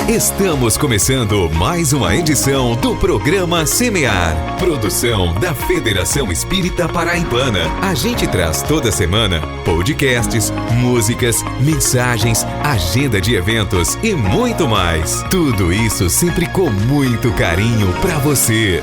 Estamos começando mais uma edição do programa Semear, produção da Federação Espírita Paraibana. A gente traz toda semana podcasts, músicas, mensagens, agenda de eventos e muito mais. Tudo isso sempre com muito carinho para você.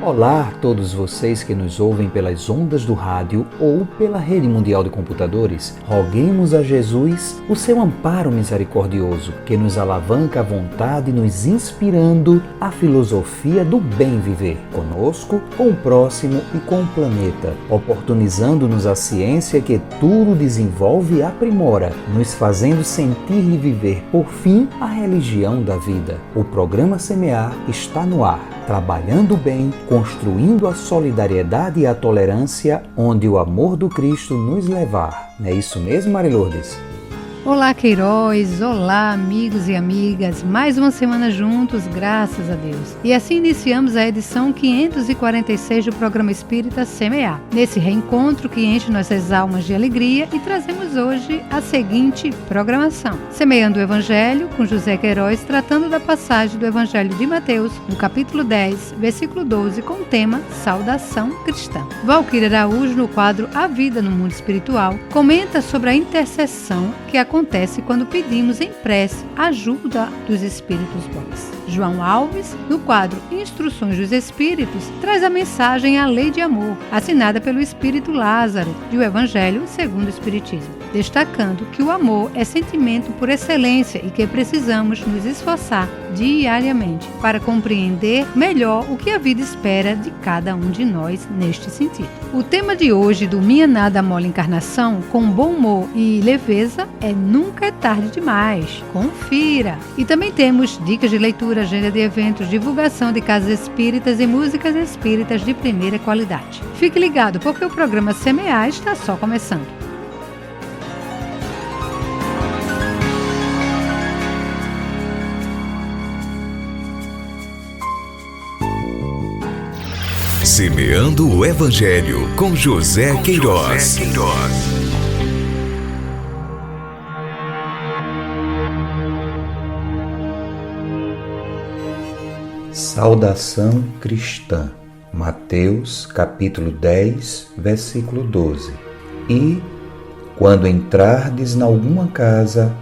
Olá a todos vocês que nos ouvem pelas ondas do rádio ou pela rede mundial de computadores. Roguemos a Jesus o seu amparo misericordioso, que nos alavanca à vontade, nos inspirando a filosofia do bem viver, conosco, com o próximo e com o planeta, oportunizando-nos a ciência que tudo desenvolve e aprimora, nos fazendo sentir e viver, por fim, a religião da vida. O programa Semear está no ar, trabalhando bem, construindo a solidariedade e a tolerância, onde o amor do Cristo nos levar. Não é isso mesmo, Mari Lourdes? Olá, Queiroz! Olá, amigos e amigas! Mais uma semana juntos, graças a Deus. E assim iniciamos a edição 546 do programa Espírita Semear. Nesse reencontro que enche nossas almas de alegria, e trazemos hoje a seguinte programação. Semeando o Evangelho, com José Queiroz, tratando da passagem do Evangelho de Mateus, no capítulo 10, versículo 12, com o tema Saudação Cristã. Valquíria Araújo, no quadro A Vida no Mundo Espiritual, comenta sobre a intercessão que acontece quando pedimos em prece a ajuda dos Espíritos bons. João Alves, no quadro Instruções dos Espíritos, traz a mensagem A Lei de Amor, assinada pelo Espírito Lázaro, e o Evangelho segundo o Espiritismo, destacando que o amor é sentimento por excelência e que precisamos nos esforçar diariamente para compreender melhor o que a vida espera de cada um de nós neste sentido. O tema de hoje do Minha Nada Mole Encarnação, com bom humor e leveza, é Nunca é Tarde Demais. Confira! E também temos dicas de leitura, agenda de eventos, divulgação de casas espíritas e músicas espíritas de primeira qualidade. Fique ligado, porque o programa Semear está só começando. Semeando o Evangelho, com José Queiroz. Saudação cristã. Mateus, capítulo 10, versículo 12. E, quando entrardes em alguma casa,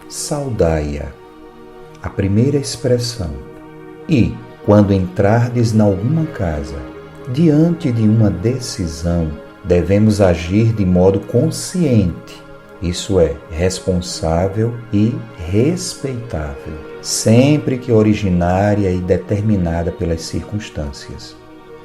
saudai-a. A primeira expressão. E, quando entrardes em alguma casa, diante de uma decisão, devemos agir de modo consciente, isso é, responsável e respeitável, sempre que originária e determinada pelas circunstâncias.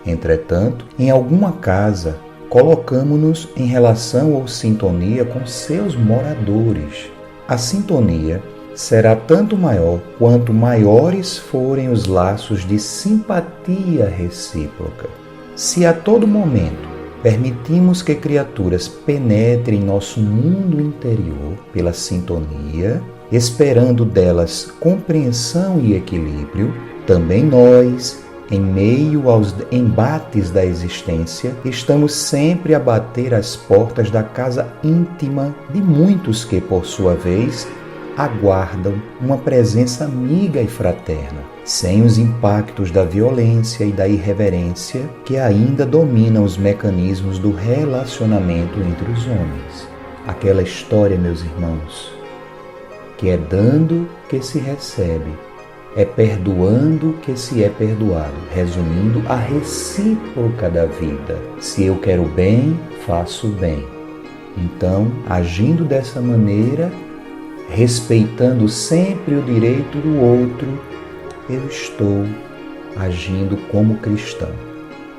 Entretanto, em alguma casa, colocamo-nos em relação ou sintonia com seus moradores. A sintonia será tanto maior quanto maiores forem os laços de simpatia recíproca. Se a todo momento permitimos que criaturas penetrem em nosso mundo interior pela sintonia, esperando delas compreensão e equilíbrio, também nós, em meio aos embates da existência, estamos sempre a bater às portas da casa íntima de muitos que, por sua vez, aguardam uma presença amiga e fraterna, sem os impactos da violência e da irreverência que ainda dominam os mecanismos do relacionamento entre os homens. Aquela história, meus irmãos, que é dando que se recebe, é perdoando que se é perdoado, resumindo a recíproca da vida. Se eu quero bem, faço bem. Então, agindo dessa maneira, respeitando sempre o direito do outro, eu estou agindo como cristão.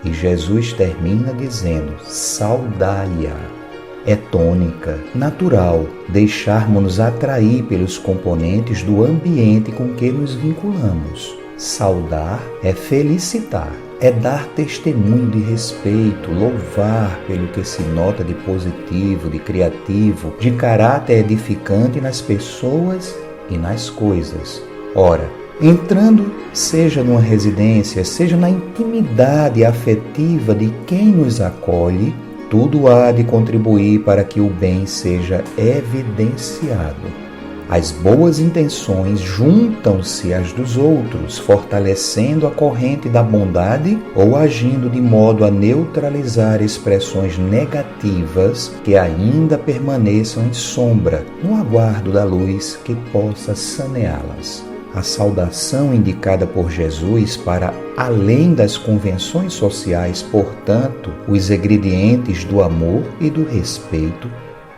E Jesus termina dizendo, saudai-a. É tônica, natural, deixarmos-nos atrair pelos componentes do ambiente com que nos vinculamos. Saudar é felicitar, é dar testemunho de respeito, louvar pelo que se nota de positivo, de criativo, de caráter edificante nas pessoas e nas coisas. Ora, Entrando, seja numa residência, seja na intimidade afetiva de quem nos acolhe, tudo há de contribuir para que o bem seja evidenciado. As boas intenções juntam-se às dos outros, fortalecendo a corrente da bondade ou agindo de modo a neutralizar expressões negativas que ainda permaneçam em sombra, no aguardo da luz que possa saneá-las. A saudação indicada por Jesus para além das convenções sociais, portanto, os ingredientes do amor e do respeito,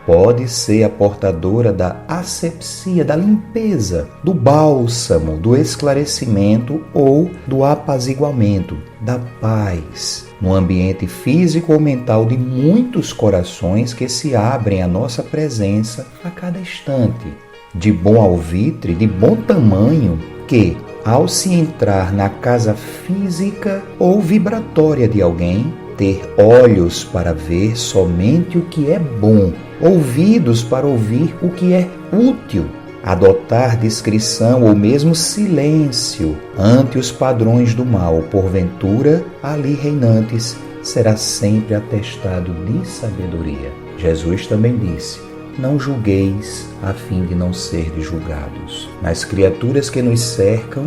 pode ser a portadora da asepsia, da limpeza, do bálsamo, do esclarecimento ou do apaziguamento, da paz, no ambiente físico ou mental de muitos corações que se abrem à nossa presença a cada instante, de bom alvitre, de bom tamanho, que, ao se entrar na casa física ou vibratória de alguém, ter olhos para ver somente o que é bom, ouvidos para ouvir o que é útil, adotar discrição ou mesmo silêncio ante os padrões do mal, porventura, ali reinantes, será sempre atestado de sabedoria. Jesus também disse: não julgueis a fim de não serdes julgados. Nas criaturas que nos cercam,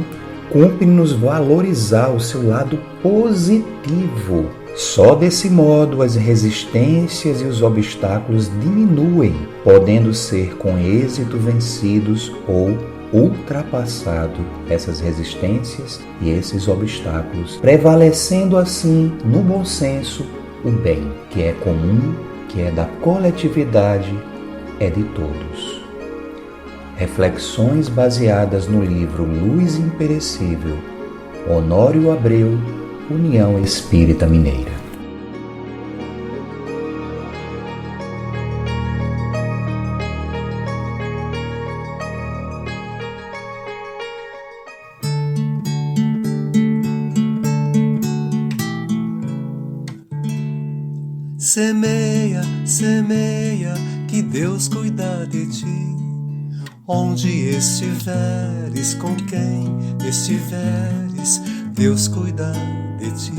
cumpre-nos valorizar o seu lado positivo. Só desse modo as resistências e os obstáculos diminuem, podendo ser com êxito vencidos ou ultrapassado essas resistências e esses obstáculos, prevalecendo assim, no bom senso, o bem, que é comum, que é da coletividade, é de todos. Reflexões baseadas no livro Luz Imperecível, Honório Abreu, União Espírita Mineira. Semeia, semeia, que Deus cuida de ti. Onde estiveres, com quem estiveres, Deus cuida de ti.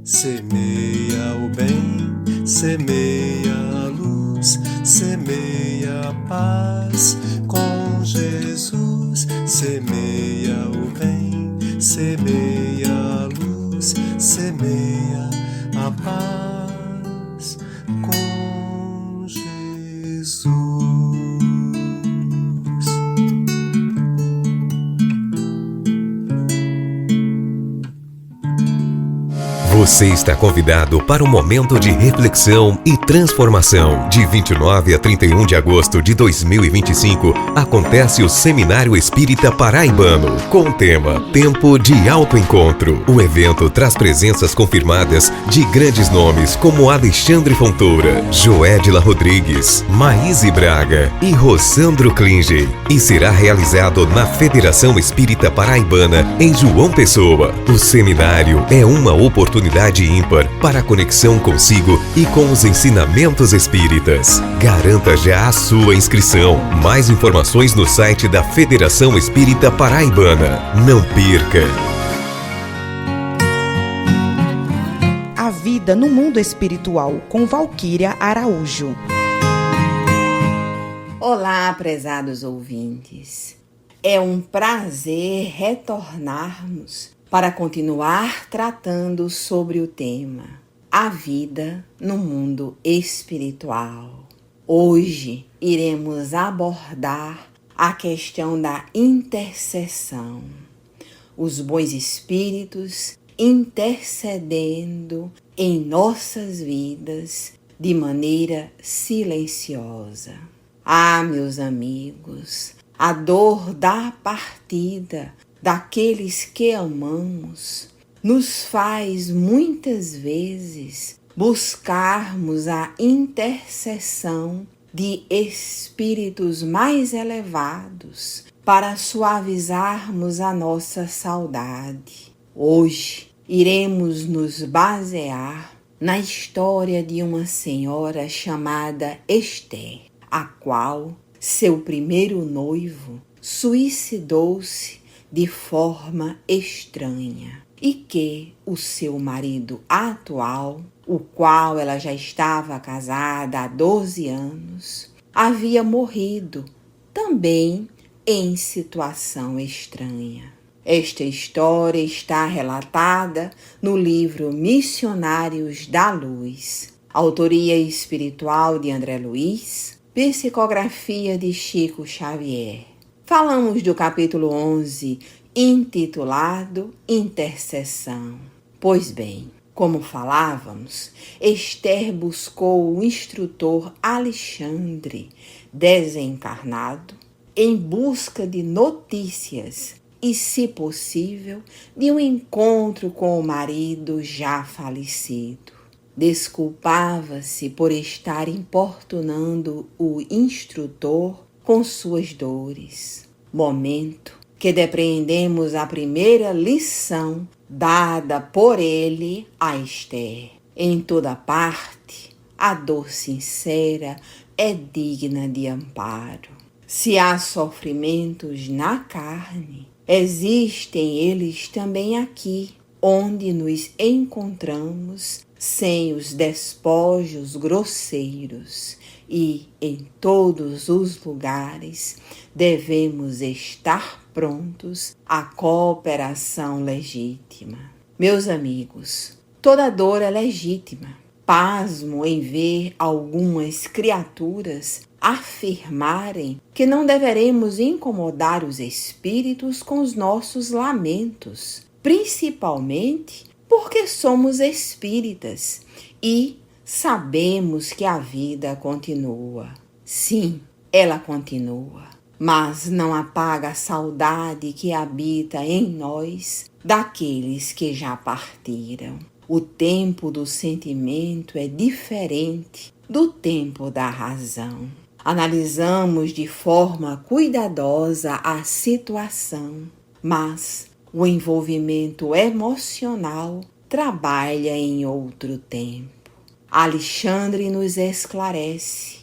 Semeia o bem, semeia a luz, semeia a paz com Jesus. Semeia o bem, semeia a luz, semeia a paz com Jesus. Você está convidado para um momento de reflexão e transformação. De 29 a 31 de agosto de 2025, acontece o Seminário Espírita Paraibano, com o tema Tempo de Autoencontro. O evento traz presenças confirmadas de grandes nomes como Alexandre Fontoura, Joédila Rodrigues, Maíse Braga e Rossandro Klinge, e será realizado na Federação Espírita Paraibana, em João Pessoa. O seminário é uma oportunidade ímpar para a conexão consigo e com os ensinamentos espíritas. Garanta já a sua inscrição. Mais informações no site da Federação Espírita Paraibana. Não perca! A vida no mundo espiritual, com Valquíria Araújo. Olá, prezados ouvintes. É um prazer retornarmos para continuar tratando sobre o tema A Vida no Mundo Espiritual. Hoje iremos abordar a questão da intercessão. Os bons espíritos intercedendo em nossas vidas de maneira silenciosa. Ah, meus amigos, a dor da partida daqueles que amamos nos faz muitas vezes buscarmos a intercessão de espíritos mais elevados para suavizarmos a nossa saudade. Hoje iremos nos basear na história de uma senhora chamada Esther, a qual seu primeiro noivo suicidou-se de forma estranha e que o seu marido atual, o qual ela já estava casada há 12 anos, havia morrido também em situação estranha. Esta história está relatada no livro Missionários da Luz, autoria espiritual de André Luiz, psicografia de Chico Xavier. Falamos do capítulo 11, intitulado Intercessão. Pois bem, como falávamos, Esther buscou o instrutor Alexandre, desencarnado, em busca de notícias e, se possível, de um encontro com o marido já falecido. Desculpava-se por estar importunando o instrutor com suas dores. Momento que depreendemos a primeira lição dada por ele a Esther. Em toda parte, a dor sincera é digna de amparo. Se há sofrimentos na carne, existem eles também aqui, onde nos encontramos sem os despojos grosseiros, e em todos os lugares devemos estar prontos à cooperação legítima. Meus amigos, toda dor é legítima. Pasmo em ver algumas criaturas afirmarem que não deveremos incomodar os espíritos com os nossos lamentos, principalmente porque somos espíritas e sabemos que a vida continua. Sim, ela continua, mas não apaga a saudade que habita em nós daqueles que já partiram. O tempo do sentimento é diferente do tempo da razão. Analisamos de forma cuidadosa a situação, mas o envolvimento emocional trabalha em outro tempo. Alexandre nos esclarece: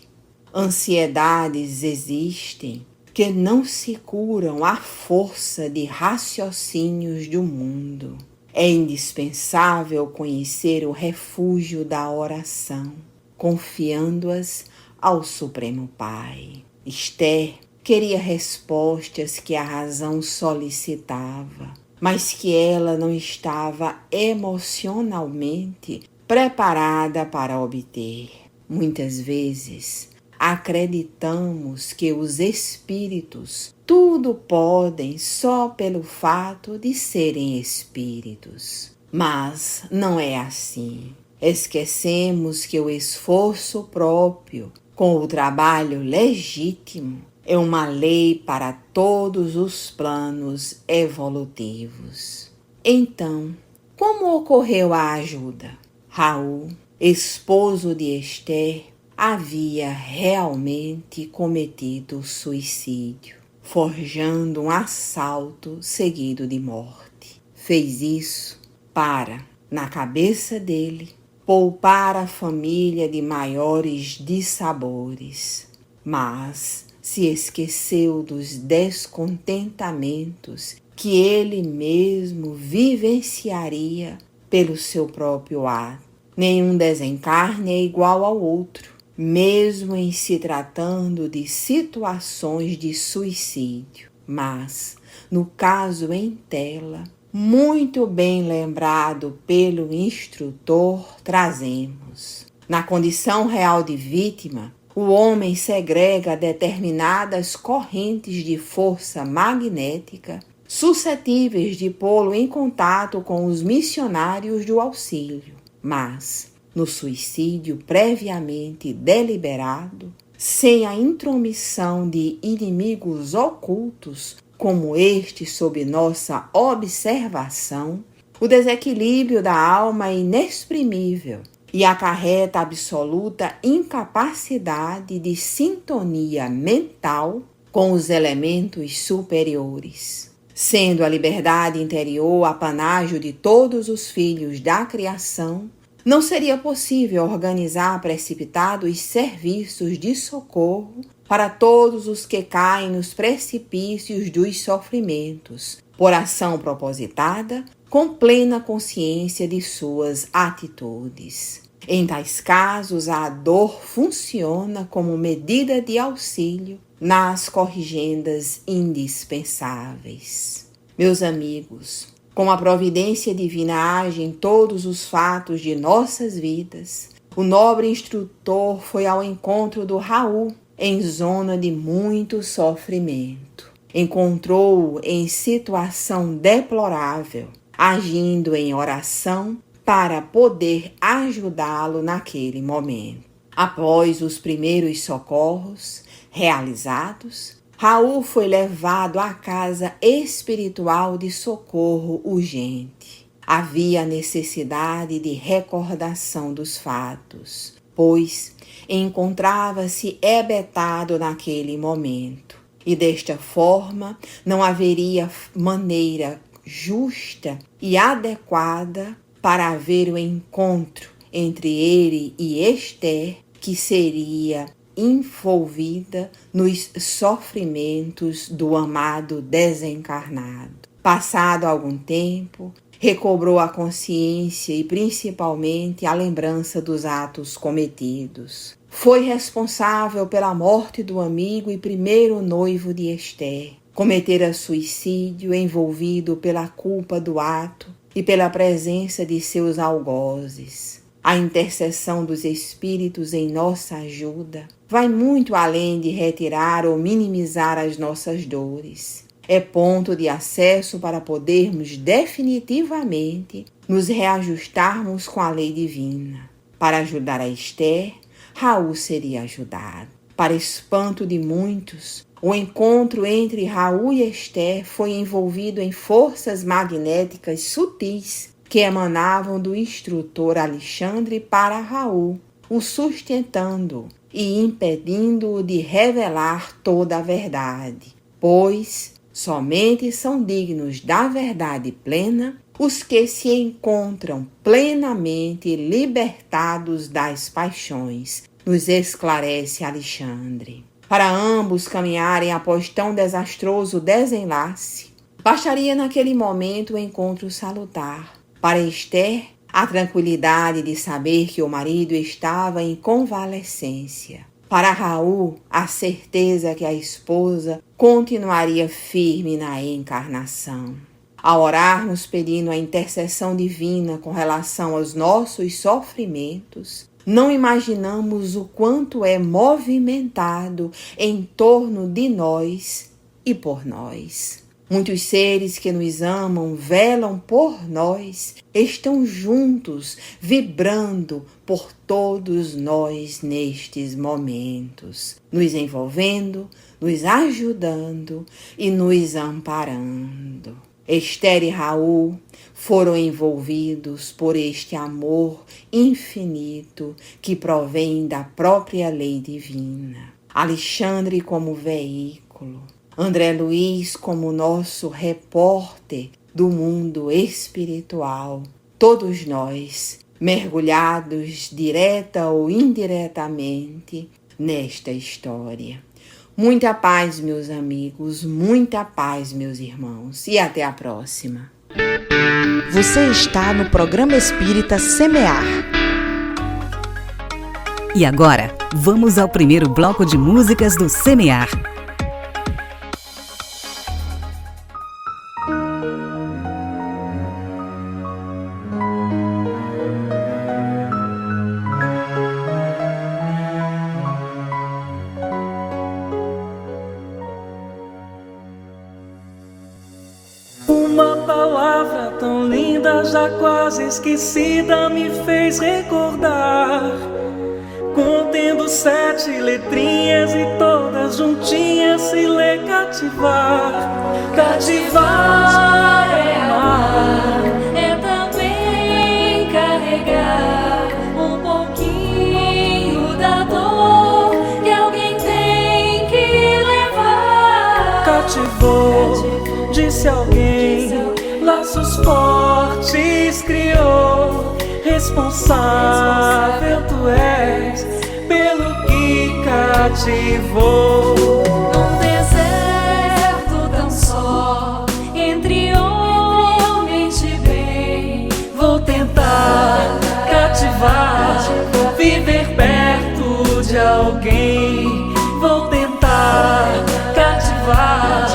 ansiedades existem que não se curam à força de raciocínios do mundo. É indispensável conhecer o refúgio da oração, confiando-as ao Supremo Pai. Esther queria respostas que a razão solicitava, mas que ela não estava emocionalmente preparada para obter. Muitas vezes acreditamos que os espíritos tudo podem só pelo fato de serem espíritos. Mas não é assim. Esquecemos que o esforço próprio, com o trabalho legítimo, é uma lei para todos os planos evolutivos. Então, como ocorreu a ajuda? Raul, esposo de Esther, havia realmente cometido suicídio, forjando um assalto seguido de morte. Fez isso para, na cabeça dele, poupar a família de maiores dissabores, mas se esqueceu dos descontentamentos que ele mesmo vivenciaria pelo seu próprio ato. Nenhum desencarne é igual ao outro, mesmo em se tratando de situações de suicídio. Mas, no caso em tela, muito bem lembrado pelo instrutor, trazemos. Na condição real de vítima, o homem segrega determinadas correntes de força magnética suscetíveis de pô-lo em contato com os missionários do auxílio. Mas, no suicídio previamente deliberado, sem a intromissão de inimigos ocultos, como este sob nossa observação, o desequilíbrio da alma é inexprimível e acarreta absoluta incapacidade de sintonia mental com os elementos superiores. Sendo a liberdade interior apanágio de todos os filhos da criação, não seria possível organizar precipitados serviços de socorro para todos os que caem nos precipícios dos sofrimentos, por ação propositada, com plena consciência de suas atitudes. Em tais casos, a dor funciona como medida de auxílio nas corrigendas indispensáveis. Meus amigos, como a providência divina age em todos os fatos de nossas vidas, o nobre instrutor foi ao encontro do Raul em zona de muito sofrimento. Encontrou-o em situação deplorável, agindo em oração para poder ajudá-lo naquele momento. Após os primeiros socorros realizados, Raul foi levado à casa espiritual de socorro urgente. Havia necessidade de recordação dos fatos, pois encontrava-se hebetado naquele momento, e desta forma não haveria maneira justa e adequada para haver o encontro entre ele e Esther, que seria envolvida nos sofrimentos do amado desencarnado. Passado algum tempo, recobrou a consciência e principalmente a lembrança dos atos cometidos. Foi responsável pela morte do amigo e primeiro noivo de Esther. Cometera suicídio envolvido pela culpa do ato e pela presença de seus algozes. A intercessão dos espíritos em nossa ajuda vai muito além de retirar ou minimizar as nossas dores. É ponto de acesso para podermos definitivamente nos reajustarmos com a lei divina. Para ajudar a Esther, Raul seria ajudado. Para espanto de muitos, o encontro entre Raul e Esther foi envolvido em forças magnéticas sutis que emanavam do instrutor Alexandre para Raul, o sustentando e impedindo-o de revelar toda a verdade, pois somente são dignos da verdade plena os que se encontram plenamente libertados das paixões, nos esclarece Alexandre. Para ambos caminharem após tão desastroso desenlace, bastaria naquele momento o encontro salutar. Para Esther, a tranquilidade de saber que o marido estava em convalescência. Para Raul, a certeza que a esposa continuaria firme na encarnação. Ao orarmos pedindo a intercessão divina com relação aos nossos sofrimentos, não imaginamos o quanto é movimentado em torno de nós e por nós. Muitos seres que nos amam, velam por nós, estão juntos, vibrando por todos nós nestes momentos, nos envolvendo, nos ajudando e nos amparando. Esther e Raul foram envolvidos por este amor infinito que provém da própria lei divina. Alexandre como veículo, André Luiz como nosso repórter do mundo espiritual. Todos nós mergulhados direta ou indiretamente nesta história. Muita paz, meus amigos, muita paz, meus irmãos, e até a próxima. Você está no programa Espírita Semear. E agora, vamos ao primeiro bloco de músicas do Semear. Uma palavra tão linda, já quase esquecida, me fez recordar. Contendo 7 letrinhas e todas juntinhas se lê cativar. Cativar é amar, é também carregar um pouquinho da dor que alguém tem que levar. Cativou, disse alguém, laços fortes criou, responsável tu és pelo que cativou. Num deserto tão só, entre homens de bem, vou tentar cativar, viver perto de alguém. Vou tentar cativar,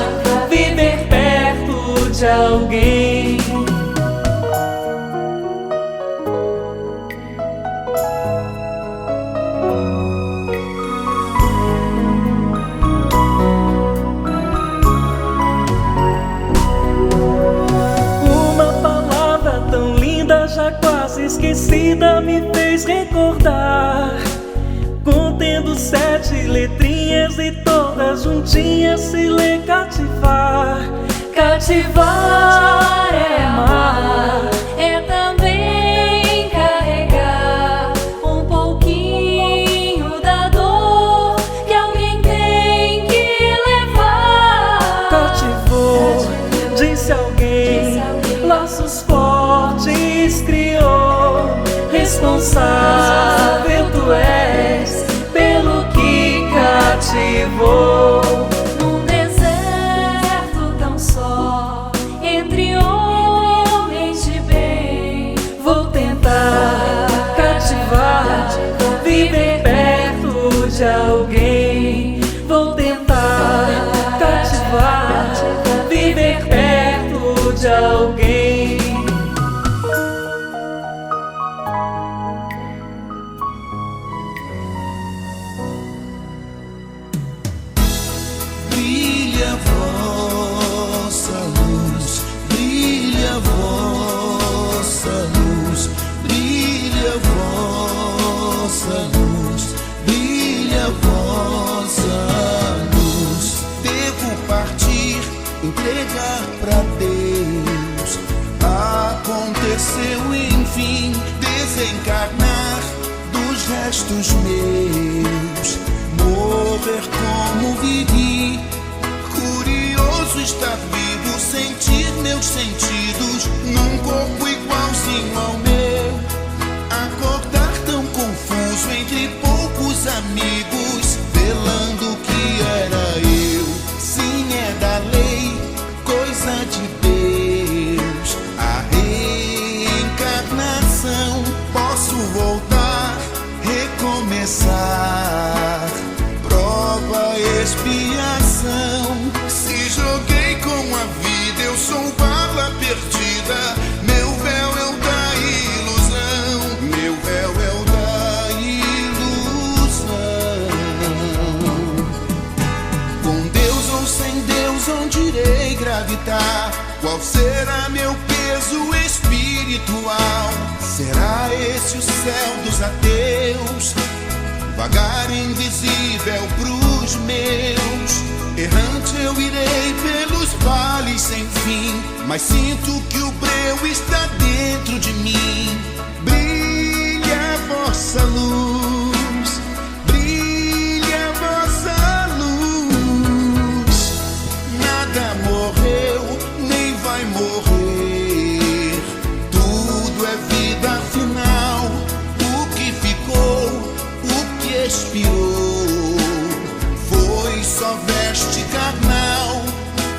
viver perto de alguém. Uma palavra tão linda, já quase esquecida, me fez recordar. Contendo 7 letrinhas e todas juntinhas se lê cativar. Cativar é amar, é também carregar um pouquinho da dor que alguém tem que levar. Cativou, disse alguém, laços fortes criou. Responsável tu és pelo que cativou. Num deserto tão só, entre homens de bem, vou tentar cativar, viver perto de alguém. Vou tentar cativar, viver perto de alguém. Brilha vossa luz, brilha vossa luz, brilha vossa luz, brilha vossa luz. Devo partir, entregar pra Deus. Aconteceu enfim, desencarnar dos restos meus, morrer como vivi. Curioso estar vivo, sentir meus sentidos num corpo igualzinho ao meu. Acordar tão confuso entre poucos amigos, velando que era eu. Sim, é da lei, coisa de Deus. A reencarnação, posso voltar, recomeçar. Prova, expiação. Se joguei com a vida, eu sou bala perdida. Meu véu é o da ilusão, meu véu é o da ilusão. Com Deus ou sem Deus, onde irei gravitar? Qual será meu peso espiritual? Será esse o céu dos ateus? Vagar invisível pros meus. Errante eu irei pelos vales sem fim, mas sinto que o breu está dentro de mim. Brilha a vossa luz, brilha a vossa luz. Nada morreu, nem vai morrer. Tudo é vida final. O que ficou, o que expirou, foi só veste carnal.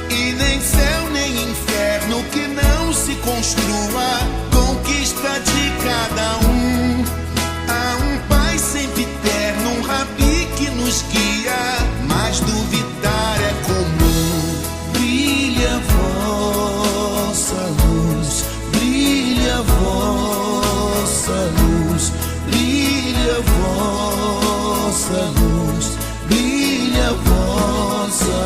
E nem céu nem inferno que não se construa, conquista de cada um. Há um Pai sempre eterno, um Rabi que nos guia, mas duvidar é comum. Brilha a vossa luz, brilha a vossa luz, brilha a vossa luz, brilha a vossa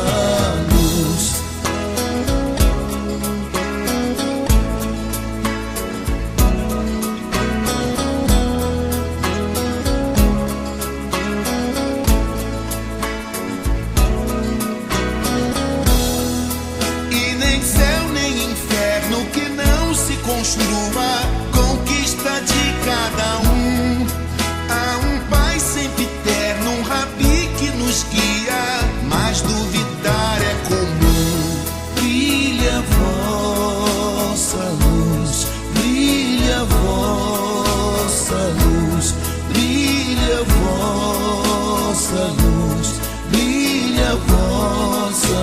vossa luz, brilha a vossa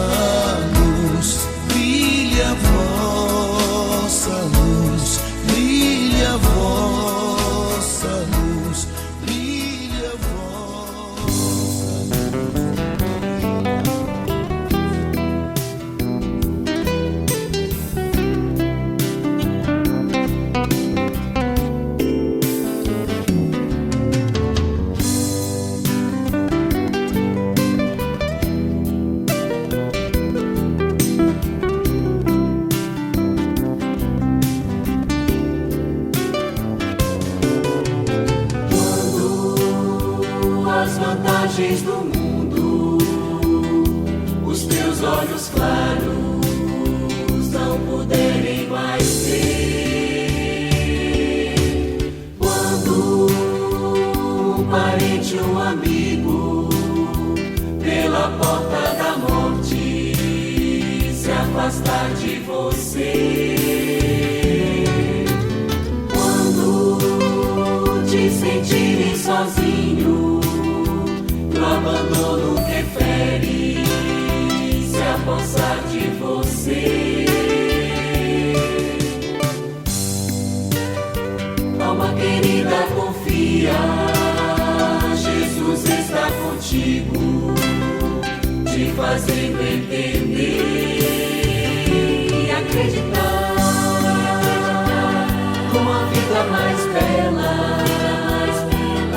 luz, brilha a vossa luz, brilha a vossa luz, brilha a do mundo, os teus olhos claros não puderem mais ver. Quando um parente, um amigo, pela porta da morte se afastar de você, quando te sentirem sozinho, o abandono que fere se apossar de você. Alma querida, confia, Jesus está contigo, te fazendo entender e acreditar numa vida mais bela,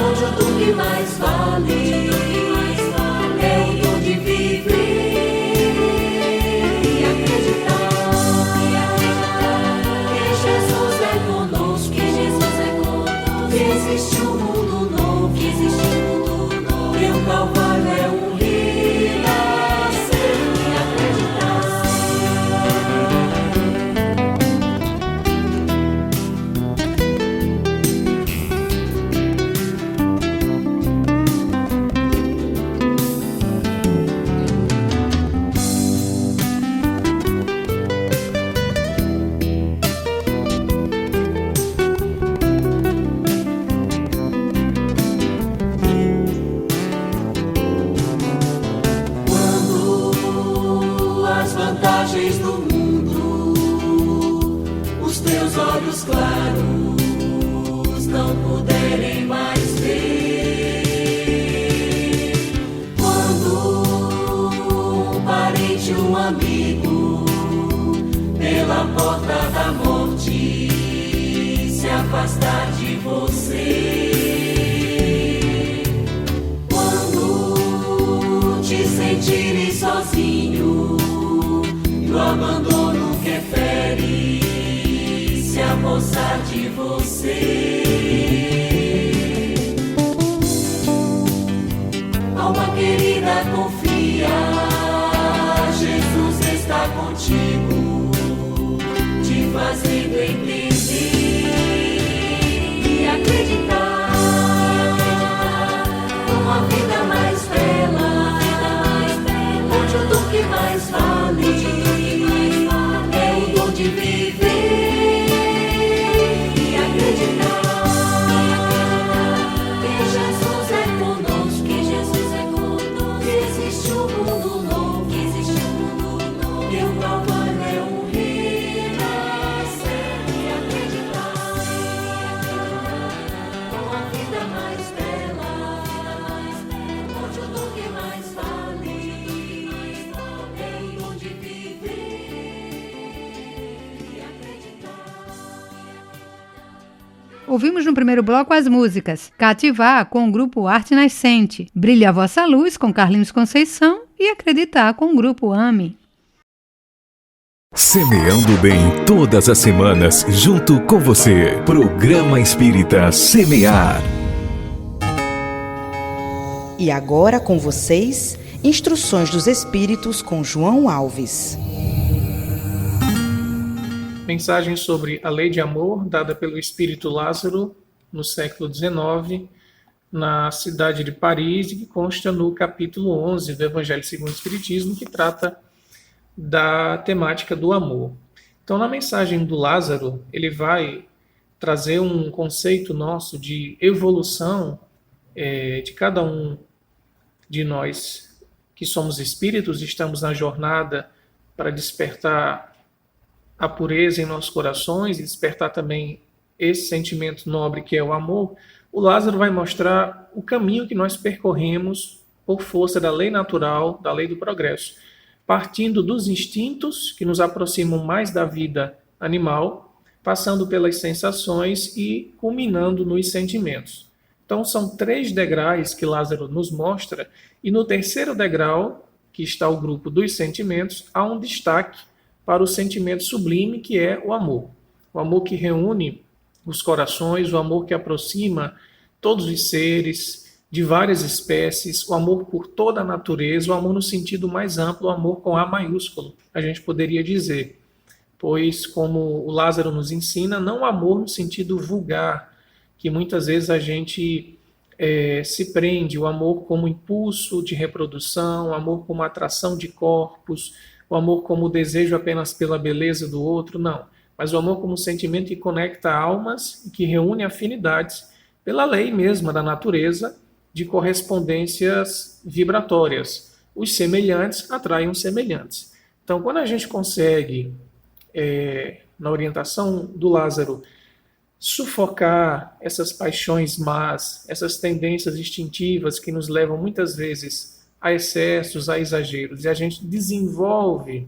onde o do que mais vale existe um mundo novo, que existe um mundo novo, e o Calvário é um renascer e olhos claros não puderem mais ver. Quando um parente, um amigo, pela porta da morte se afastar de você, quando te sentirem sozinho e o abandono que fere se apossar de você, alma querida, confia, Jesus está contigo, te fazendo entender e acreditar numa vida mais bela, onde o dom que mais vale é o dom de viver. Ouvimos no primeiro bloco as músicas Cativar, com o grupo Arte Nascente, Brilha a Vossa Luz, com Carlinhos Conceição, e Acreditar, com o grupo AME. Semeando bem todas as semanas, junto com você. Programa Espírita Semear. E agora com vocês, Instruções dos Espíritos com João Alves. Mensagem sobre a lei de amor, dada pelo Espírito Lázaro, no século XIX, na cidade de Paris, que consta no capítulo 11 do Evangelho segundo o Espiritismo, que trata da temática do amor. Então, na mensagem do Lázaro, ele vai trazer um conceito nosso de evolução de cada um de nós que somos espíritos, estamos na jornada para despertar a pureza em nossos corações e despertar também esse sentimento nobre que é o amor, o Lázaro vai mostrar o caminho que nós percorremos por força da lei natural, da lei do progresso, partindo dos instintos que nos aproximam mais da vida animal, passando pelas sensações e culminando nos sentimentos. Então são 3 degraus que Lázaro nos mostra, e no terceiro degrau, que está o grupo dos sentimentos, há um destaque para o sentimento sublime, que é o amor. O amor que reúne os corações, o amor que aproxima todos os seres de várias espécies, o amor por toda a natureza, o amor no sentido mais amplo, o amor com A maiúsculo, a gente poderia dizer. Pois, como o Lázaro nos ensina, não o amor no sentido vulgar, que muitas vezes a gente se prende, o amor como impulso de reprodução, o amor como atração de corpos, o amor como desejo apenas pela beleza do outro, não. Mas o amor como sentimento que conecta almas e que reúne afinidades pela lei mesma da natureza de correspondências vibratórias. Os semelhantes atraem os semelhantes. Então, quando a gente consegue, na orientação do Lázaro, sufocar essas paixões más, essas tendências instintivas que nos levam muitas vezes a excessos, a exageros, e a gente desenvolve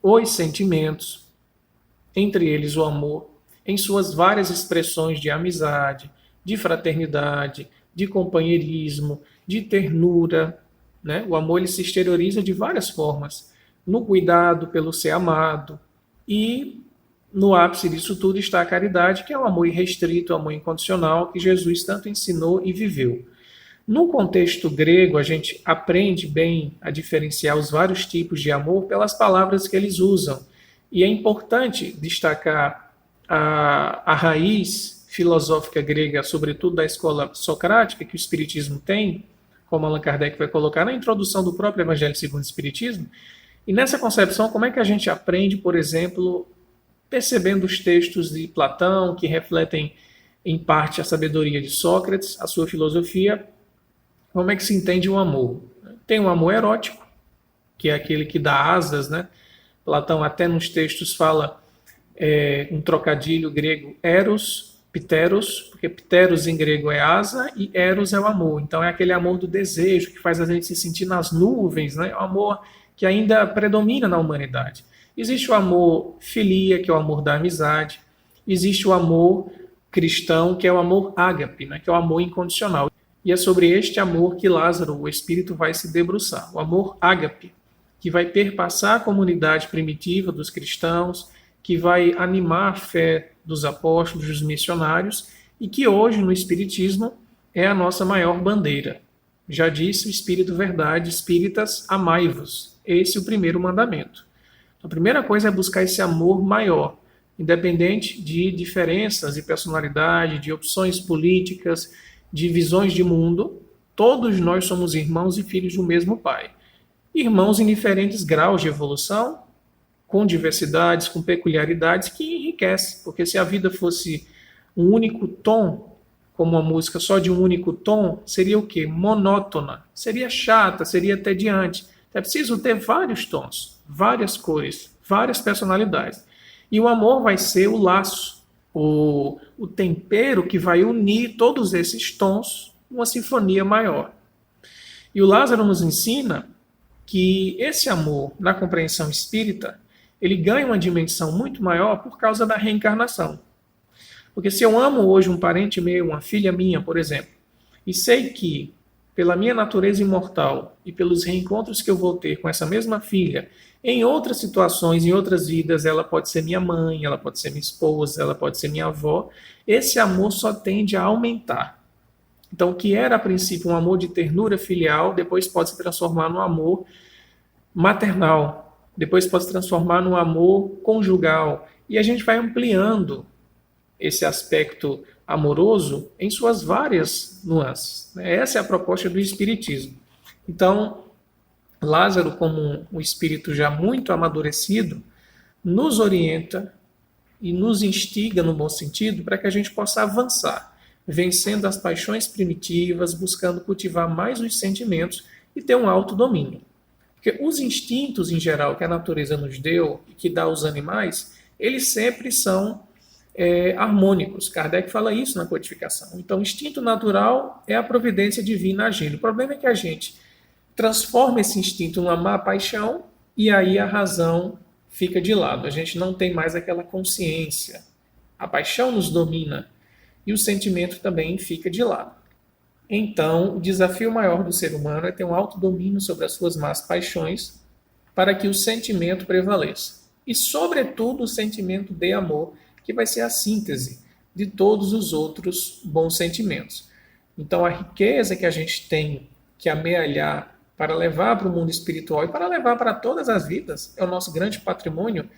os sentimentos, entre eles o amor, em suas várias expressões de amizade, de fraternidade, de companheirismo, de ternura, né? O amor ele se exterioriza de várias formas, no cuidado pelo ser amado, e no ápice disso tudo está a caridade, que é o amor irrestrito, o amor incondicional, que Jesus tanto ensinou e viveu. No contexto grego, a gente aprende bem a diferenciar os vários tipos de amor pelas palavras que eles usam. E é importante destacar a raiz filosófica grega, sobretudo da escola socrática, que o Espiritismo tem, como Allan Kardec vai colocar na introdução do próprio Evangelho segundo o Espiritismo. E nessa concepção, como é que a gente aprende, por exemplo, percebendo os textos de Platão, que refletem em parte a sabedoria de Sócrates, a sua filosofia, como é que se entende o amor? Tem o amor erótico, que é aquele que dá asas, né? Platão até nos textos fala um trocadilho grego, eros, pteros, porque pteros em grego é asa e eros é o amor. Então é aquele amor do desejo que faz a gente se sentir nas nuvens, né? É o amor que ainda predomina na humanidade. Existe o amor filia, que é o amor da amizade. Existe o amor cristão, que é o amor ágape, né? Que é o amor incondicional. E é sobre este amor que Lázaro, o Espírito, vai se debruçar. O amor ágape, que vai perpassar a comunidade primitiva dos cristãos, que vai animar a fé dos apóstolos, dos missionários, e que hoje, no Espiritismo, é a nossa maior bandeira. Já disse o Espírito Verdade, espíritas, amai-vos. Esse é o primeiro mandamento. A primeira coisa é buscar esse amor maior, independente de diferenças de personalidade, de opções políticas, de visões de mundo. Todos nós somos irmãos e filhos do mesmo Pai. Irmãos em diferentes graus de evolução, com diversidades, com peculiaridades que enriquecem. Porque se a vida fosse um único tom, como uma música só de um único tom, seria o quê? Monótona. Seria chata, seria entediante. É preciso ter vários tons, várias cores, várias personalidades. E o amor vai ser o laço, o tempero que vai unir todos esses tons numa sinfonia maior. E o Lázaro nos ensina que esse amor, na compreensão espírita, ele ganha uma dimensão muito maior por causa da reencarnação. Porque se eu amo hoje um parente meu, uma filha minha, por exemplo, e sei que, pela minha natureza imortal e pelos reencontros que eu vou ter com essa mesma filha, em outras situações, em outras vidas, ela pode ser minha mãe, ela pode ser minha esposa, ela pode ser minha avó, esse amor só tende a aumentar. Então, o que era a princípio um amor de ternura filial, depois pode se transformar num amor maternal, depois pode se transformar num amor conjugal, e a gente vai ampliando esse aspecto amoroso em suas várias nuances. Essa é a proposta do Espiritismo. Então, Lázaro, como um espírito já muito amadurecido, nos orienta e nos instiga, no bom sentido, para que a gente possa avançar, vencendo as paixões primitivas, buscando cultivar mais os sentimentos e ter um autodomínio. Porque os instintos, em geral, que a natureza nos deu e que dá aos animais, eles sempre são harmônicos. Kardec fala isso na codificação. Então, o instinto natural é a providência divina agindo. O problema é que a gente transforma esse instinto numa má paixão e aí a razão fica de lado. A gente não tem mais aquela consciência. A paixão nos domina e o sentimento também fica de lado. Então, o desafio maior do ser humano é ter um autodomínio sobre as suas más paixões para que o sentimento prevaleça. E, sobretudo, o sentimento de amor, que vai ser a síntese de todos os outros bons sentimentos. Então, a riqueza que a gente tem que amealhar para levar para o mundo espiritual e para levar para todas as vidas, é o nosso grande patrimônio,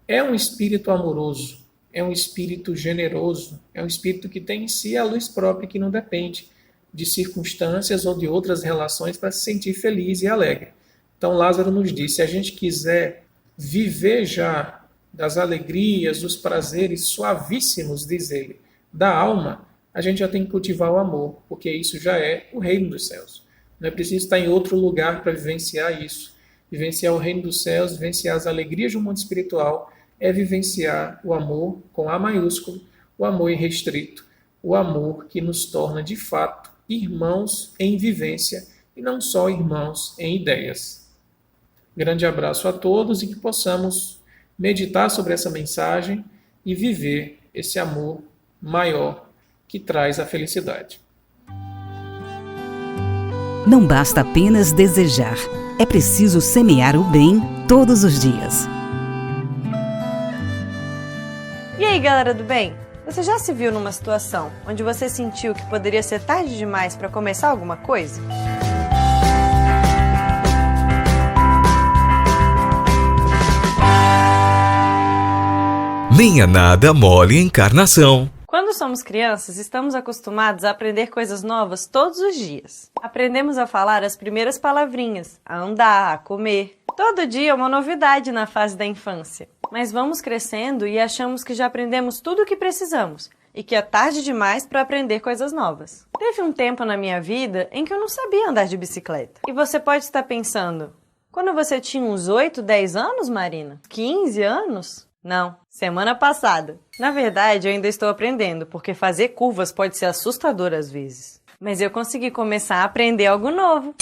é um espírito amoroso, é um espírito generoso, é um espírito que tem em si a luz própria, que não depende de circunstâncias ou de outras relações para se sentir feliz e alegre. Então, Lázaro nos diz, se a gente quiser viver já das alegrias, dos prazeres suavíssimos, diz ele, da alma, a gente já tem que cultivar o amor, porque isso já é o reino dos céus. Não é preciso estar em outro lugar para vivenciar isso. Vivenciar o reino dos céus, vivenciar as alegrias do mundo espiritual, é vivenciar o amor com A maiúsculo, o amor irrestrito, o amor que nos torna, de fato, irmãos em vivência e não só irmãos em ideias. Grande abraço a todos e que possamos meditar sobre essa mensagem e viver esse amor maior que traz a felicidade. Não basta apenas desejar, é preciso semear o bem todos os dias. E aí, galera do bem? Você já se viu numa situação onde você sentiu que poderia ser tarde demais para começar alguma coisa? Nem a nada mole encarnação. Quando somos crianças, estamos acostumados a aprender coisas novas todos os dias. Aprendemos a falar as primeiras palavrinhas, a andar, a comer. Todo dia é uma novidade na fase da infância. Mas vamos crescendo e achamos que já aprendemos tudo o que precisamos e que é tarde demais para aprender coisas novas. Teve um tempo na minha vida em que eu não sabia andar de bicicleta. E você pode estar pensando, quando você tinha uns 8, 10 anos, Marina? 15 anos? Não, semana passada. Na verdade, eu ainda estou aprendendo, porque fazer curvas pode ser assustador às vezes. Mas eu consegui começar a aprender algo novo.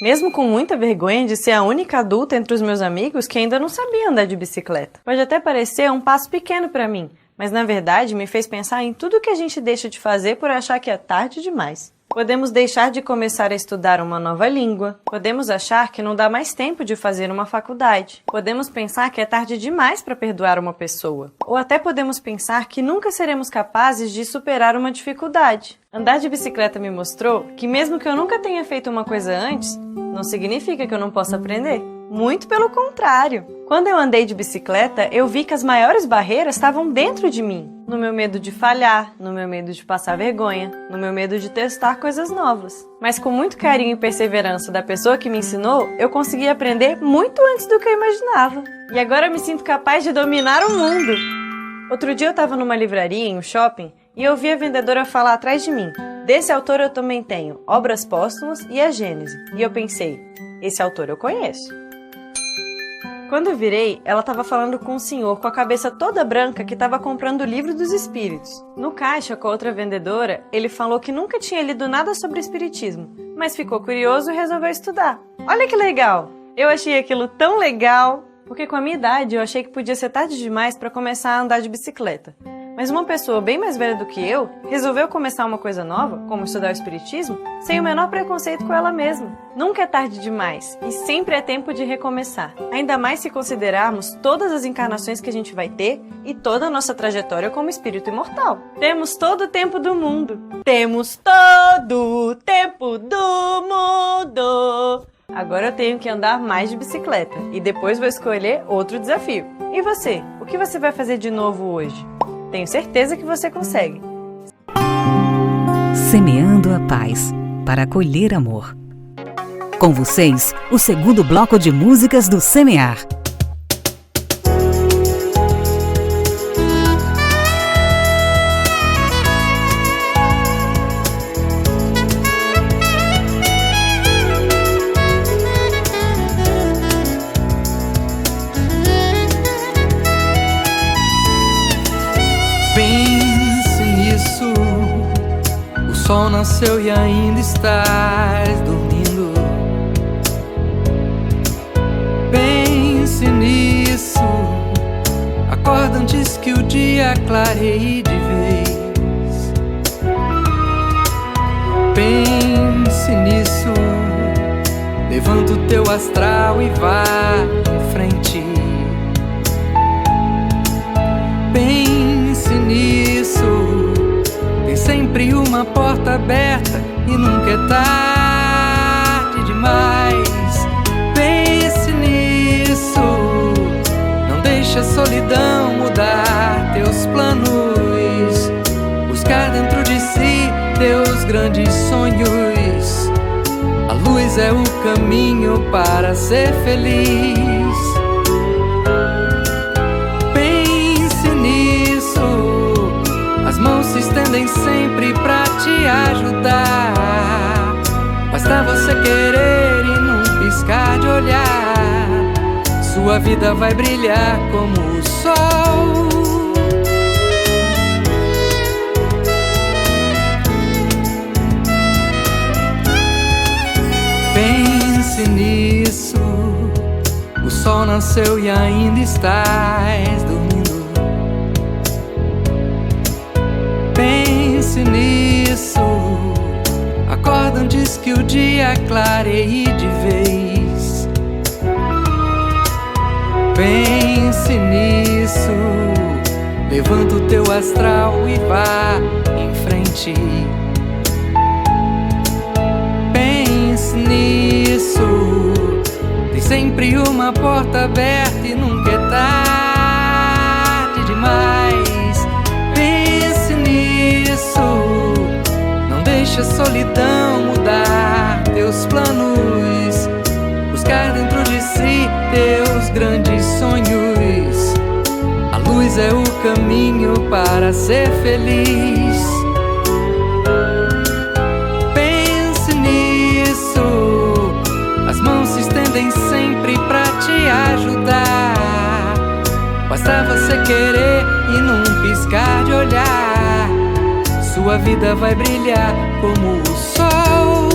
Mesmo com muita vergonha de ser a única adulta entre os meus amigos que ainda não sabia andar de bicicleta. Pode até parecer um passo pequeno para mim, mas na verdade me fez pensar em tudo que a gente deixa de fazer por achar que é tarde demais. Podemos deixar de começar a estudar uma nova língua. Podemos achar que não dá mais tempo de fazer uma faculdade. Podemos pensar que é tarde demais para perdoar uma pessoa. Ou até podemos pensar que nunca seremos capazes de superar uma dificuldade. Andar de bicicleta me mostrou que mesmo que eu nunca tenha feito uma coisa antes, não significa que eu não possa aprender. Muito pelo contrário. Quando eu andei de bicicleta, eu vi que as maiores barreiras estavam dentro de mim. No meu medo de falhar, no meu medo de passar vergonha, no meu medo de testar coisas novas. Mas com muito carinho e perseverança da pessoa que me ensinou, eu consegui aprender muito antes do que eu imaginava. E agora eu me sinto capaz de dominar o mundo. Outro dia eu estava numa livraria em um shopping e eu vi a vendedora falar atrás de mim. Desse autor eu também tenho Obras Póstumas e a Gênese. E eu pensei, esse autor eu conheço. Quando eu virei, ela estava falando com um senhor com a cabeça toda branca que estava comprando o livro dos espíritos. No caixa, com a outra vendedora, ele falou que nunca tinha lido nada sobre espiritismo, mas ficou curioso e resolveu estudar. Olha que legal! Eu achei aquilo tão legal, porque com a minha idade eu achei que podia ser tarde demais para começar a andar de bicicleta. Mas uma pessoa bem mais velha do que eu resolveu começar uma coisa nova, como estudar o espiritismo, sem o menor preconceito com ela mesma. Nunca é tarde demais e sempre é tempo de recomeçar. Ainda mais se considerarmos todas as encarnações que a gente vai ter e toda a nossa trajetória como espírito imortal. Temos todo o tempo do mundo. Temos todo o tempo do mundo. Agora eu tenho que andar mais de bicicleta e depois vou escolher outro desafio. E você? O que você vai fazer de novo hoje? Tenho certeza que você consegue. Semeando a paz para colher amor. Com vocês, o segundo bloco de músicas do Semear. sol nasceu e ainda estás dormindo. Pense nisso. Acorda antes que o dia clareie de vez. Pense nisso. Levanta o teu astral e vá em frente. Pense nisso. Tem sempre uma porta aberta e nunca é tarde demais. Pense nisso. Não deixe a solidão mudar teus planos. Buscar dentro de si teus grandes sonhos. A luz é o caminho para ser feliz. Pense nisso. As mãos se estendem sempre pra te ajudar. Basta você querer e num piscar de olhar, sua vida vai brilhar como o sol. Pense nisso. O sol nasceu e ainda estás dormindo. Pense nisso. Acorda antes que o dia clareie de vez. Pense nisso. Levanta o teu astral e vá em frente. Pense nisso. Tem sempre uma porta aberta e nunca é tarde demais. Pense nisso. Não deixe a solidão mudar teus planos. Buscar dentro de si teus grandes sonhos. A luz é o caminho para ser feliz. Pense nisso. As mãos se estendem sempre pra te ajudar. Basta você querer e num piscar de olhar, sua vida vai brilhar como o sol.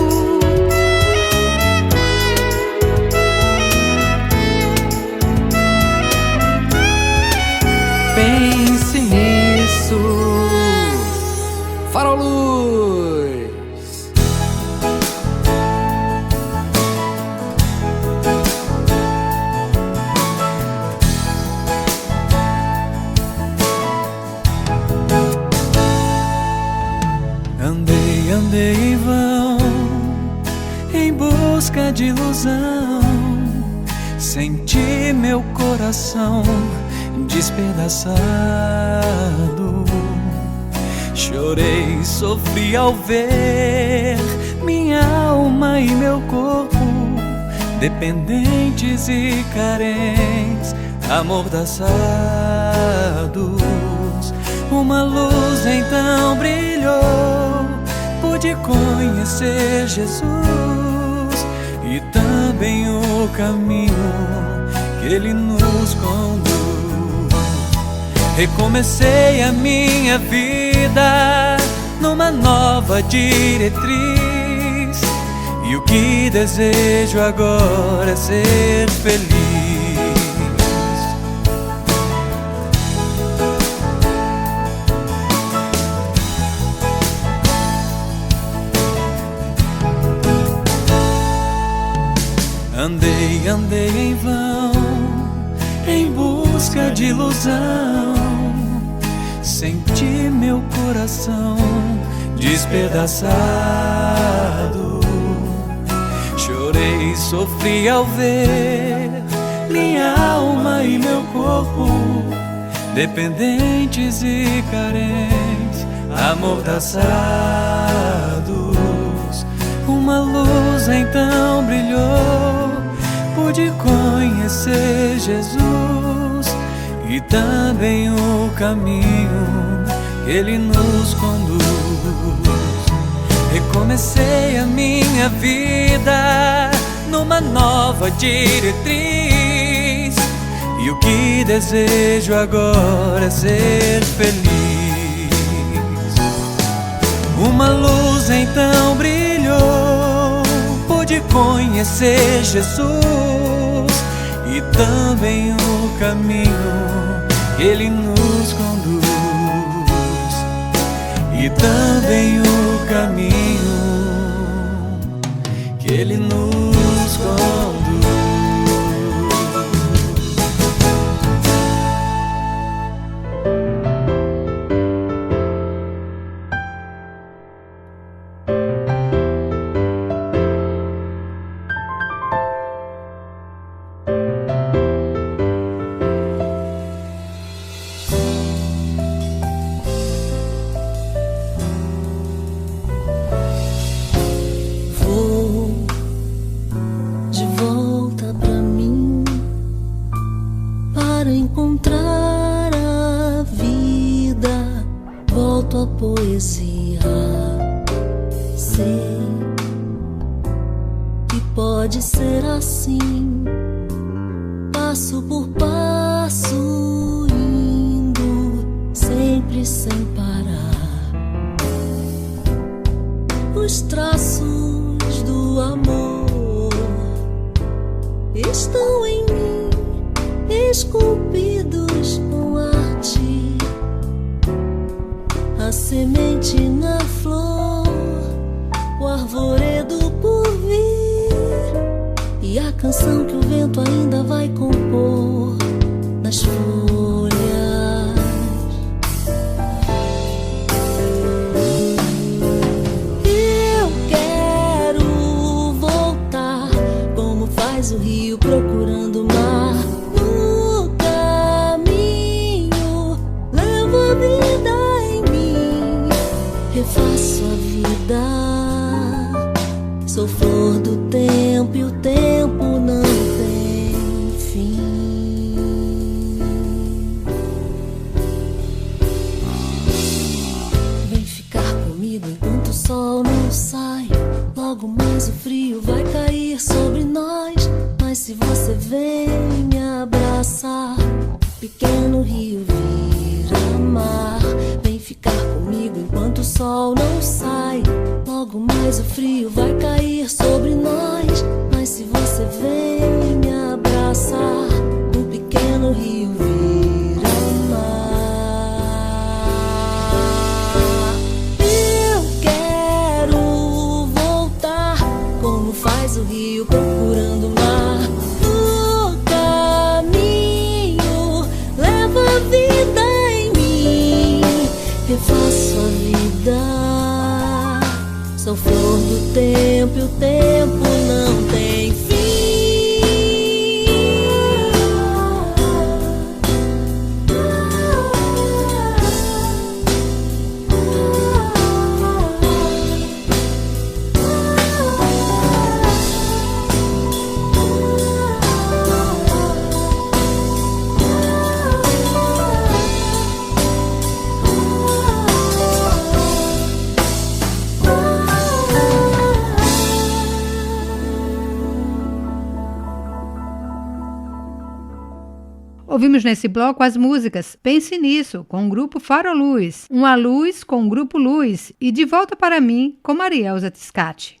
Pense nisso. Farol Luz. Andei, andei em vão, em busca de ilusão. Senti meu coração despedaçado. Chorei, sofri ao ver minha alma e meu corpo dependentes e carentes, amordaçados. Uma luz então brilhou, pude conhecer Jesus e também o caminho que Ele nos conduz. Recomecei a minha vida numa nova diretriz, e o que desejo agora é ser feliz. Andei, andei em vão, em busca de ilusão. Senti meu coração despedaçado. Chorei, sofri ao ver minha alma e meu corpo dependentes e carentes, amordaçados. Uma luz então brilhou, pude conhecer Jesus e também o caminho que Ele nos conduz. Recomecei a minha vida numa nova diretriz, e o que desejo agora é ser feliz. Uma luz então brilhou. Pude conhecer Jesus e também o caminho que Ele nos conduz, e também o caminho que Ele nos conduz. Pode ser assim, passo por passo, indo sempre sem parar. Os traços do amor estão em mim, esculpidos com arte. A semente na flor, o arvoredo por vir, e a canção que o vento ainda vai compor nas folhas. Eu quero voltar, como faz o rio procurando o mar. No caminho, levo a vida em mim, refaço a vida. Sou flor do tempo e o tempo não tem fim. Vem ficar comigo enquanto o sol não sai. Logo mais o frio vai cair sobre nós. Mas se você vem me abraçar, pequeno rio vira mar. Vem ficar comigo enquanto o sol não sai. Logo mais o frio vai cair sobre nós. Mas se você vem me abraçar, um pequeno rio vira mar. Eu quero voltar, como faz o rio procurando o mar. No caminho, levo a vida em mim, refaço a vida. Sou flor do tempo e o tempo não tem fim. Ouvimos nesse bloco as músicas Pense Nisso, com o grupo Faro Luz, Uma Luz com o grupo Luz e De Volta para Mim, com Marielza Tiscati.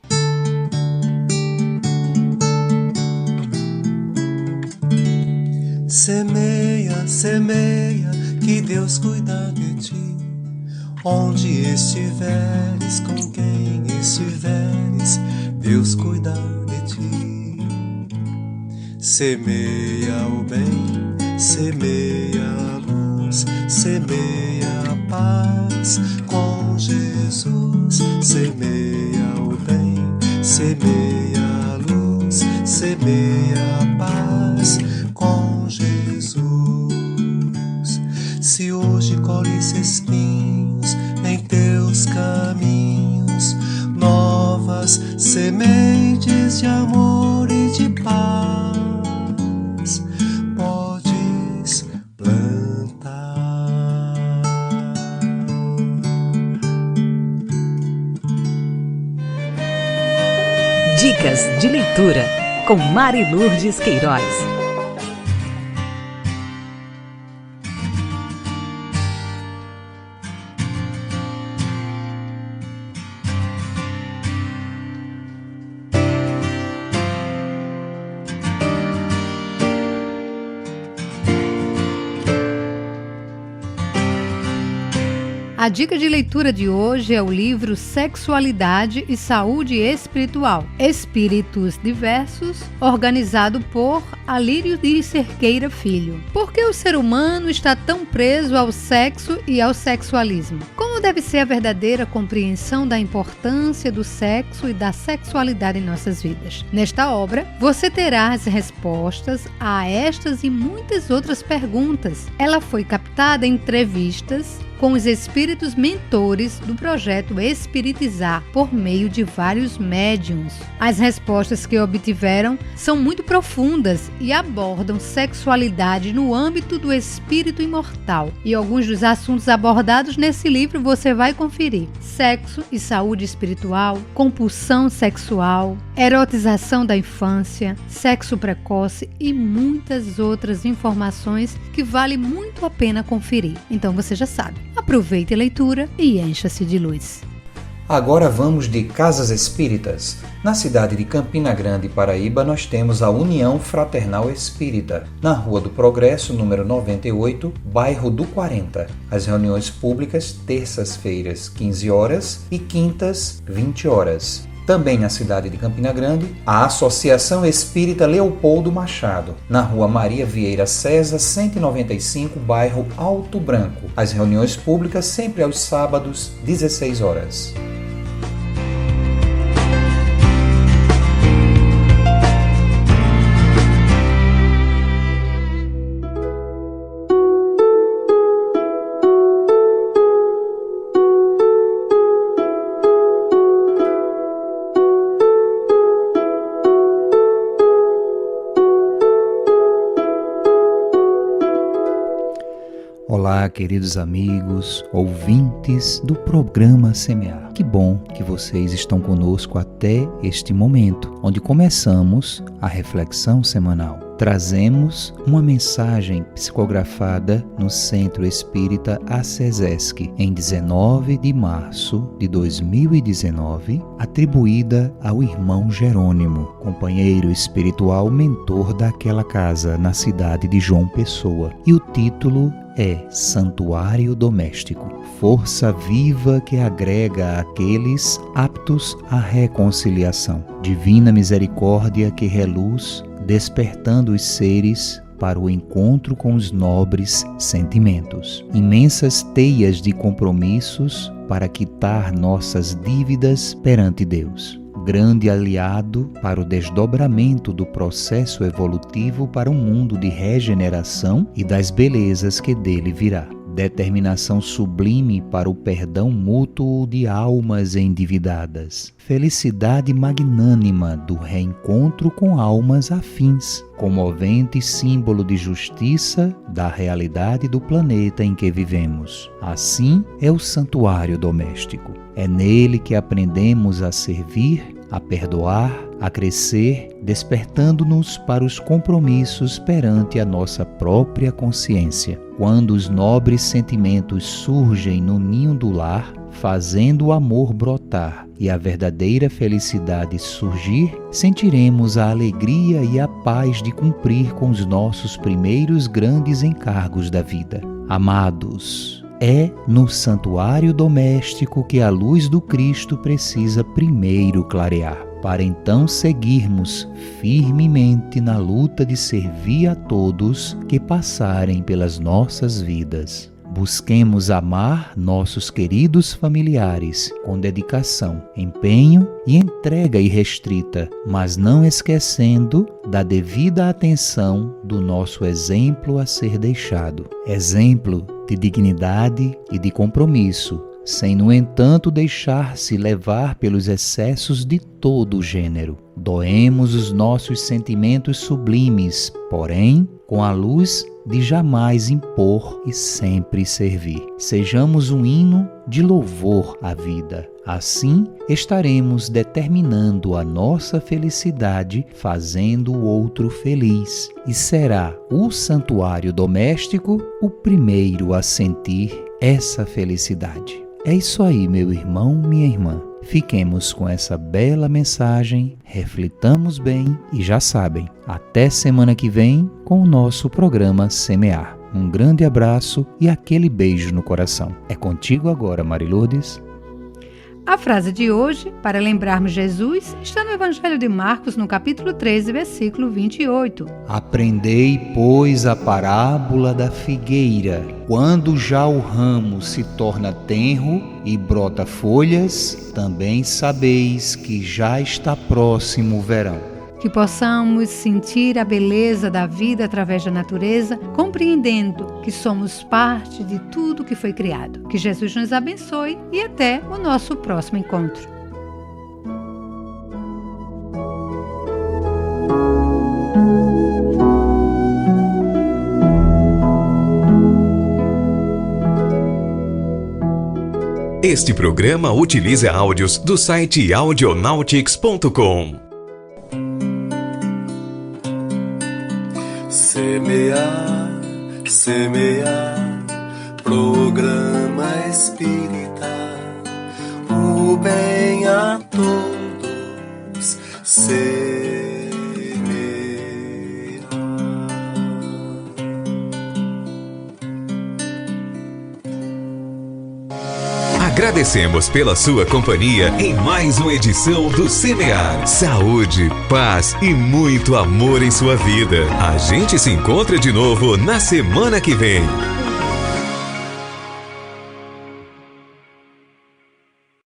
Semeia, semeia, que Deus cuida de ti. Onde estiveres, com quem estiveres, Deus cuida de ti. Semeia o bem, semeia a luz, semeia a paz com Jesus. Semeia o bem, semeia a luz, semeia a paz com Jesus. Se hoje colhes espinhos em teus caminhos, novas sementes de amor e de paz podes plantar. Dicas de leitura com Mari Lourdes Queiroz. A dica de leitura de hoje é o livro Sexualidade e Saúde Espiritual, Espíritos Diversos, organizado por Alírio de Cerqueira Filho. Por que o ser humano está tão preso ao sexo e ao sexualismo? Como deve ser a verdadeira compreensão da importância do sexo e da sexualidade em nossas vidas? Nesta obra, você terá as respostas a estas e muitas outras perguntas. Ela foi captada em entrevistas com os espíritos mentores do projeto Espiritizar por meio de vários médiuns. As respostas que obtiveram são muito profundas e abordam sexualidade no âmbito do espírito imortal. E alguns dos assuntos abordados nesse livro você vai conferir: sexo e saúde espiritual, compulsão sexual, erotização da infância, sexo precoce e muitas outras informações que vale muito a pena conferir. Então você já sabe. Aproveite a leitura e encha-se de luz. Agora vamos de Casas Espíritas. Na cidade de Campina Grande, Paraíba, nós temos a União Fraternal Espírita, na Rua do Progresso, número 98, bairro do 40. As reuniões públicas, terças-feiras, 15 horas e quintas, 20 horas. Também na cidade de Campina Grande, a Associação Espírita Leopoldo Machado, na Rua Maria Vieira César, 195, bairro Alto Branco. As reuniões públicas sempre aos sábados, 16 horas. Olá, queridos amigos, ouvintes do programa Semear. Que bom que vocês estão conosco até este momento, onde começamos a reflexão semanal. Trazemos uma mensagem psicografada no Centro Espírita ACESESC, em 19 de março de 2019, atribuída ao irmão Jerônimo, companheiro espiritual mentor daquela casa na cidade de João Pessoa. E o título é Santuário Doméstico, força viva que agrega àqueles aptos à reconciliação. Divina misericórdia que reluz, despertando os seres para o encontro com os nobres sentimentos. Imensas teias de compromissos para quitar nossas dívidas perante Deus. Grande aliado para o desdobramento do processo evolutivo para um mundo de regeneração e das belezas que dele virá. Determinação sublime para o perdão mútuo de almas endividadas. Felicidade magnânima do reencontro com almas afins. Comovente símbolo de justiça da realidade do planeta em que vivemos. Assim é o santuário doméstico. É nele que aprendemos a servir, a perdoar, a crescer, despertando-nos para os compromissos perante a nossa própria consciência. Quando os nobres sentimentos surgem no ninho do lar, fazendo o amor brotar e a verdadeira felicidade surgir, sentiremos a alegria e a paz de cumprir com os nossos primeiros grandes encargos da vida. Amados, é no santuário doméstico que a luz do Cristo precisa primeiro clarear, para então seguirmos firmemente na luta de servir a todos que passarem pelas nossas vidas. Busquemos amar nossos queridos familiares com dedicação, empenho e entrega irrestrita, mas não esquecendo da devida atenção do nosso exemplo a ser deixado. Exemplo de dignidade e de compromisso, sem, no entanto, deixar-se levar pelos excessos de todo o gênero. Doemos os nossos sentimentos sublimes, porém, com a luz de jamais impor e sempre servir. Sejamos um hino de louvor à vida. Assim, estaremos determinando a nossa felicidade, fazendo o outro feliz. E será o santuário doméstico o primeiro a sentir essa felicidade. É isso aí, meu irmão, minha irmã. Fiquemos com essa bela mensagem, reflitamos bem e já sabem, até semana que vem com o nosso programa Semear. Um grande abraço e aquele beijo no coração. É contigo agora, Mari Lourdes. A frase de hoje, para lembrarmos Jesus, está no Evangelho de Marcos, no capítulo 13, versículo 28. Aprendei, pois, a parábola da figueira. Quando já o ramo se torna tenro e brota folhas, também sabeis que já está próximo o verão. Que possamos sentir a beleza da vida através da natureza, compreendendo que somos parte de tudo que foi criado. Que Jesus nos abençoe e até o nosso próximo encontro. Este programa utiliza áudios do site audionautics.com. Semear, semear, programa espírita, o bem a todos semear. Agradecemos pela sua companhia em mais uma edição do Semear. Saúde, paz e muito amor em sua vida. A gente se encontra de novo na semana que vem.